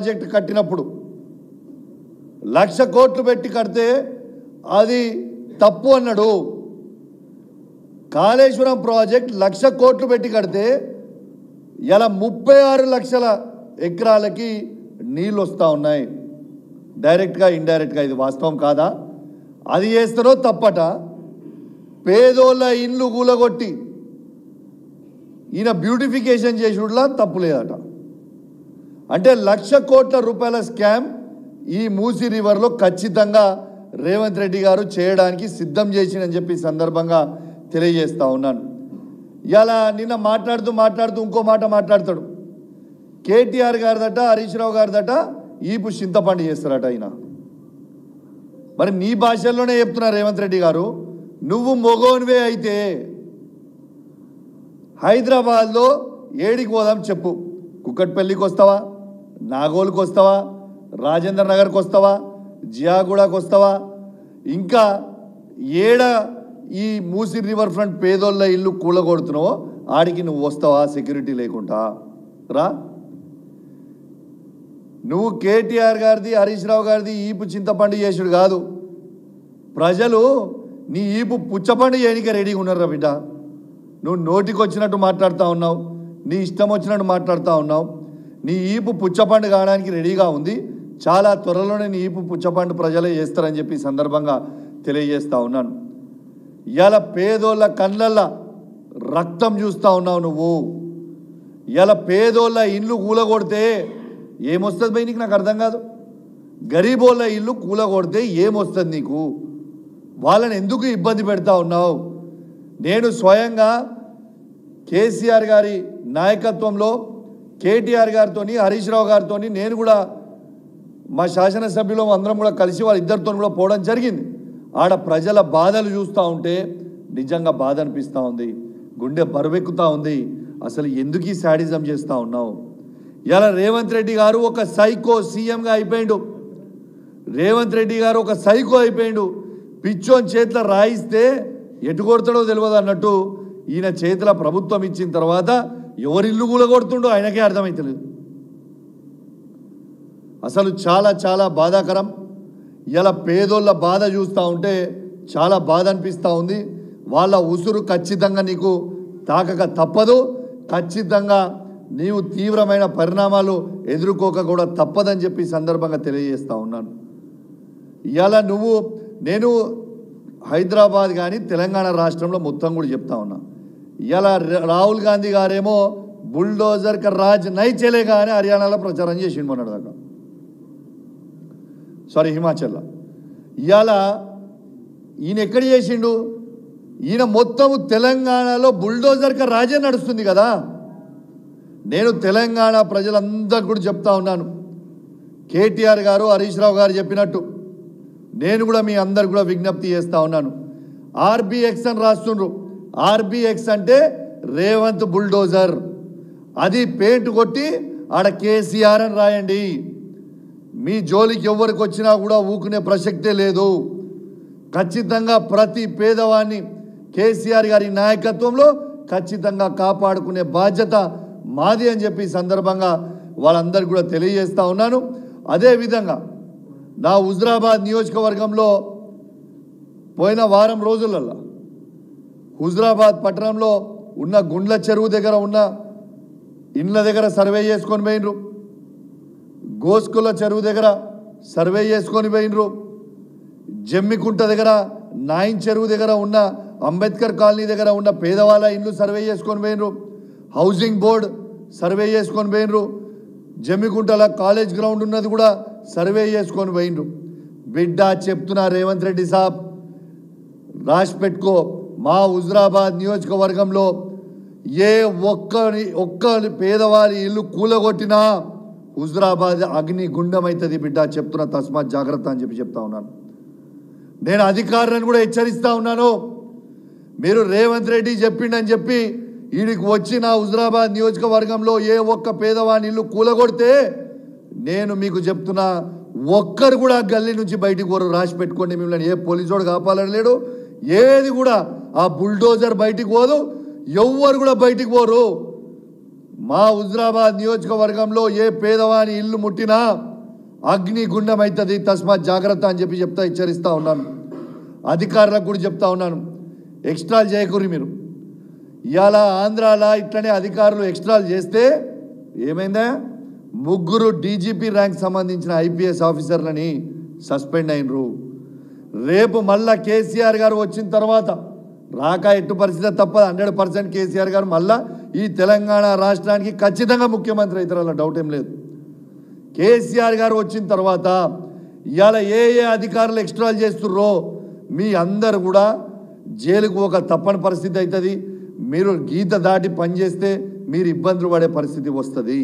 Project కట్టినప్పుడు 1,00,000 కోట్లు పెట్టి కడితే అది తప్పు అన్నాడు. కాళేశ్వరం ప్రాజెక్ట్ 1,00,000 కోట్లు పెట్టి కడితే ఇలా 36 లక్షల ఎకరాలకి నీళ్ళు వస్తూ ఉన్నాయి. డైరెక్ట్గా ఇండైరెక్ట్గా. ఇది వాస్తవం కాదా? అది చేస్తారో తప్పట. పేదోళ్ళ ఇల్లు కూలగొట్టి ఈయన బ్యూటిఫికేషన్ చేసుడులా తప్పు లేదట. అంటే 1,00,000 కోట్ల రూపాయల స్కామ్ ఈ మూసీ రివర్లో ఖచ్చితంగా రేవంత్ రెడ్డి గారు చేయడానికి సిద్ధం చేసిందని చెప్పి సందర్భంగా తెలియజేస్తా ఉన్నాను. ఇలా నిన్న మాట్లాడుతూ ఇంకో మాట మాట్లాడతాడు. కేటీఆర్ గారిదట, హరీష్ రావు గారిదట ఈపు చింతపండు చేస్తారట ఆయన. మరి నీ భాషల్లోనే చెప్తున్నా రేవంత్ రెడ్డి గారు, నువ్వు మొగోనివే అయితే హైదరాబాద్లో ఏడికి పోదాం చెప్పు. కుక్కట్పల్లికి వస్తావా, నాగోల్కి వస్తావా, రాజేంద్ర నగర్కి వస్తావా, జియాగూడకు వస్తావా, ఇంకా ఏడ ఈ మూసీ రివర్ ఫ్రంట్ పేదోళ్ళ ఇల్లు కూలగొడుతున్నావో ఆడికి నువ్వు వస్తావా సెక్యూరిటీ లేకుండా? రా. నువ్వు కేటీఆర్ గారిది, హరీష్ రావు గారిది ఈపు చింతపండు చేసుడు కాదు. ప్రజలు నీ ఈపు పుచ్చపండు చేయడానికి రెడీగా ఉన్నారా బిడ్డ? నువ్వు నోటికి వచ్చినట్టు మాట్లాడుతూ ఉన్నావు, నీ ఇష్టం వచ్చినట్టు మాట్లాడుతూ ఉన్నావు. నీ ఈపు పుచ్చపండు కావడానికి రెడీగా ఉంది. చాలా త్వరలోనే నీ ఈపు పుచ్చపండు ప్రజలే చేస్తారని చెప్పి సందర్భంగా తెలియజేస్తూ ఉన్నాను. ఇలా పేదోళ్ళ కళ్ళల్లో రక్తం చూస్తూ ఉన్నావు నువ్వు. ఇలా పేదోళ్ళ ఇల్లు కూలగొడితే ఏమొస్తుంది భయ్ నీకు? నాకు అర్థం కాదు. గరీబోళ్ళ ఇల్లు కూలగొడితే ఏమొస్తుంది నీకు? వాళ్ళని ఎందుకు ఇబ్బంది పెడతా ఉన్నావు? నేను స్వయంగా కేసీఆర్ గారి నాయకత్వంలో కేటీఆర్ గారితో, హరీష్ రావు గారితో, నేను కూడా మా శాసనసభ్యులు అందరం కూడా కలిసి వాళ్ళిద్దరితో కూడా పోవడం జరిగింది. ఆడ ప్రజల బాధలు చూస్తూ ఉంటే నిజంగా బాధ అనిపిస్తూ ఉంది, గుండె బరువెక్కుతూ ఉంది. అసలు ఎందుకు ఈ శాడిజం చేస్తూ ఉన్నావు? ఇలా రేవంత్ రెడ్డి గారు ఒక సైకో సీఎంగా అయిపోయిండు. రేవంత్ రెడ్డి గారు ఒక సైకో అయిపోయిండు. పిచ్చోని చేతిలో రాయిస్తే ఎటు కొడతాడో తెలియదు అన్నట్టు ఈయన చేతిలో ప్రభుత్వం ఇచ్చిన తర్వాత ఎవరిల్లు కూలగొడుతుండో ఆయనకే అర్థమవుతలేదు. అసలు చాలా చాలా బాధాకరం. ఇలా పేదోళ్ళ బాధ చూస్తూ ఉంటే చాలా బాధ అనిపిస్తూ ఉంది. వాళ్ళ ఉసురు ఖచ్చితంగా నీకు తాకక తప్పదు. ఖచ్చితంగా నీవు తీవ్రమైన పరిణామాలు ఎదుర్కోక కూడా తప్పదని చెప్పి సందర్భంగా తెలియజేస్తూ ఉన్నాను. ఇలా నేను హైదరాబాద్ కానీ తెలంగాణ రాష్ట్రంలో మొత్తం కూడా చెప్తా ఉన్నా. ఇలా రాహుల్ గాంధీ గారేమో బుల్డోజర్ కా రాజ్ నై చలేగా అని హర్యానాలో ప్రచారం చేసిండు మొన్నటిదాకా, హిమాచల్లో. ఇవాళ ఈయన ఎక్కడ చేసిండు? ఈయన మొత్తం తెలంగాణలో బుల్డోజర్ కా రాజే నడుస్తుంది కదా. నేను తెలంగాణ ప్రజలందరూ కూడా చెప్తా ఉన్నాను, కేటీఆర్ గారు, హరీష్ రావు గారు చెప్పినట్టు నేను కూడా మీ అందరు కూడా విజ్ఞప్తి చేస్తూ ఉన్నాను. ఆర్బీఎక్స్ అని రాస్తుండ్రు. ఆర్బీఎక్స్ అంటే రేవంత్ బుల్డోజర్. అది పెయింట్ కొట్టి ఆడ కేసీఆర్ అని రాయండి. మీ జోలికి ఎవరికి వచ్చినా కూడా ఊకునే ప్రసక్తే లేదు. ఖచ్చితంగా ప్రతి పేదవాడిని కేసీఆర్ గారి నాయకత్వంలో ఖచ్చితంగా కాపాడుకునే బాధ్యత మాది అని చెప్పి సందర్భంగా వాళ్ళందరికీ కూడా తెలియజేస్తూ ఉన్నాను. అదేవిధంగా నా హుజరాబాద్ నియోజకవర్గంలో పోయిన వారం రోజులలో హుజరాబాద్ పట్టణంలో ఉన్న గుండ్ల చెరువు దగ్గర ఉన్న ఇండ్ల దగ్గర సర్వే చేసుకొని పోయినరు. గోస్కుల చెరువు దగ్గర సర్వే చేసుకొని పోయినరు. జమ్మికుంట దగ్గర నాయిన్ చెరువు దగ్గర ఉన్న అంబేద్కర్ కాలనీ దగ్గర ఉన్న పేదవాళ్ళ ఇండ్లు సర్వే చేసుకొని పోయినరు. హౌసింగ్ బోర్డు సర్వే చేసుకొని పోయినరు. జమ్మికుంటల కాలేజ్ గ్రౌండ్ ఉన్నది కూడా సర్వే చేసుకొని పోయినరు. బిడ్డ చెప్తున్నా రేవంత్ రెడ్డి సాబ్, రాసి పెట్టుకో, మా హుజరాబాద్ నియోజకవర్గంలో ఏ ఒక్క పేదవారి ఇల్లు కూలగొట్టినా హుజరాబాద్ అగ్ని గుండమవుతుంది బిడ్డ, చెప్తున్నా, తస్మాత్ జాగ్రత్త అని చెప్పి చెప్తా ఉన్నాను. నేను అధికారులను కూడా హెచ్చరిస్తూ ఉన్నాను, మీరు రేవంత్ రెడ్డి చెప్పిండని చెప్పి వీడికి వచ్చి నా హుజరాబాద్ నియోజకవర్గంలో ఏ ఒక్క పేదవాని ఇల్లు కూలగొడితే నేను మీకు చెప్తున్నా, ఒక్కరు కూడా గల్లీ నుంచి బయటికి పోరు. రాసి పెట్టుకోండి. మిమ్మల్ని ఏ పోలీసోడు కాపాలని లేడు, ఏది కూడా ఆ బుల్డోజర్ బయటికి పోదు, ఎవ్వరు కూడా బయటికి పోరు. మా హుజరాబాద్ నియోజకవర్గంలో ఏ పేదవాని ఇల్లు ముట్టినా అగ్నిగుండం అవుతుంది, తస్మాత్ జాగ్రత్త అని చెప్పి హెచ్చరిస్తూ ఉన్నాను. అధికారులకు కూడా చెప్తా ఉన్నాను, ఎక్స్ట్రాలు చేయకూరి మీరు. ఇవాళ ఆంధ్రాలో ఇట్లనే అధికారులు ఎక్స్ట్రాలు చేస్తే ఏమైందా, 3 డీజీపీ ర్యాంక్ సంబంధించిన ఐపీఎస్ ఆఫీసర్లని సస్పెండ్ అయినరు. రేపు మళ్ళా కేసీఆర్ గారు వచ్చిన తర్వాత రాక ఎట్టు పరిస్థితి తప్పదు, 100% కేసీఆర్ గారు మళ్ళా ఈ తెలంగాణ రాష్ట్రానికి ఖచ్చితంగా ముఖ్యమంత్రి అవుతారు, డౌట్ ఏం లేదు. కేసీఆర్ గారు వచ్చిన తర్వాత ఇవాళ ఏ అధికారులు ఎక్స్ట్రాలు చేస్తుర్రో మీ అందరు కూడా జైలుకు ఒక తప్పని పరిస్థితి అవుతుంది. మీరు గీత దాటి పనిచేస్తే మీరు ఇబ్బందులు పడే పరిస్థితి వస్తుంది.